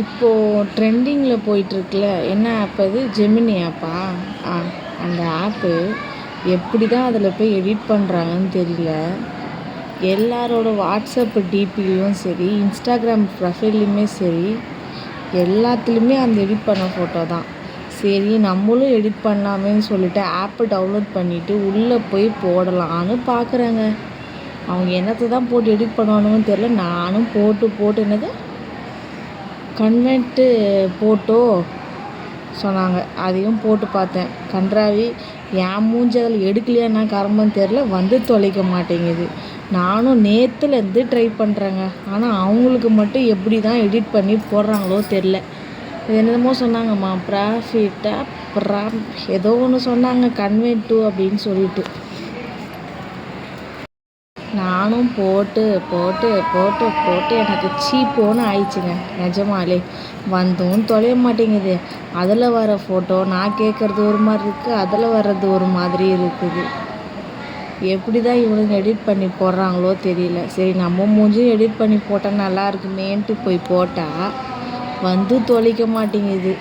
இப்போது ட்ரெண்டிங்கில் போயிட்டுருக்குல என்ன ஆப் அது ஜெமினி ஆப்பா? ஆ அந்த ஆப்பு எப்படி தான் அதில் போய் எடிட் பண்ணுறாங்கன்னு தெரியல. எல்லாரோட வாட்ஸ்அப் டிபிலையும் சரி, இன்ஸ்டாகிராம் ப்ரொஃபைல்லையுமே சரி, எல்லாத்துலேயுமே அந்த எடிட் பண்ண ஃபோட்டோ தான். சரி நம்மளும் எடிட் பண்ணலாமேன்னு சொல்லிட்டு ஆப்பை டவுன்லோட் பண்ணிவிட்டு உள்ளே போய் போடலான்னு பார்க்குறேங்க. அவங்க என்னத்தை தான் போட்டு எடிட் பண்ணுவானுங்கன்னு தெரில. நானும் போட்டு என்னது கன்வெர்ட்டு போட்டோ சொன்னாங்க, அதையும் போட்டு பார்த்தேன். கன்றாவி என் மூஞ்சி அதில் எடுக்கலையா என்ன காரணம்னு தெரில, வந்து தொலைக்க மாட்டேங்குது. நானும் நேற்றுலேருந்து ட்ரை பண்ணுறேங்க. ஆனால் அவங்களுக்கு மட்டும் எப்படி தான் எடிட் பண்ணி போடுறாங்களோ தெரில. இது என்னமோ சொன்னாங்கம்மா, ஏதோ ஒன்று சொன்னாங்க, கன்வெர்ட் டு அப்படின்னு சொல்லிட்டு. நானும் போட்டு எனக்கு சீப்போன்னு ஆயிடுச்சுங்க. நிஜமாலே வந்தும் தொலைய மாட்டேங்குது. அதில் வர ஃபோட்டோ நான் கேட்குறது ஒரு மாதிரி இருக்குது, அதில் வர்றது ஒரு மாதிரி இருக்குது. எப்படி தான் இவனுங்க எடிட் பண்ணி போடுறாங்களோ தெரியல. சரி நம்ம மூஞ்சும் எடிட் பண்ணி போட்டால் நல்லா இருக்குமேன்ட்டு போய் போட்டால் வந்து தொலைக்க மாட்டேங்குது.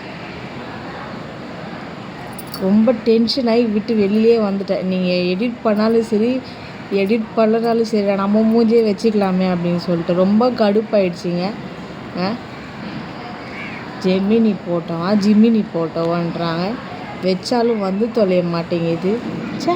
ரொம்ப டென்ஷன் ஆகி விட்டு வெளியே வந்துட்டேன். நீங்கள் எடிட் பண்ணாலும் சரி, எடிட் பண்ணனாலும் சரி, நம்ம மூஞ்சியே வச்சுக்கலாமே அப்படின்னு சொல்லிட்டு ரொம்ப கடுப்பாயிடுச்சிங்க. ஜிமினி போட்டோவான்றாங்க, வச்சாலும் வந்து தொலைய மாட்டேங்குது. சே.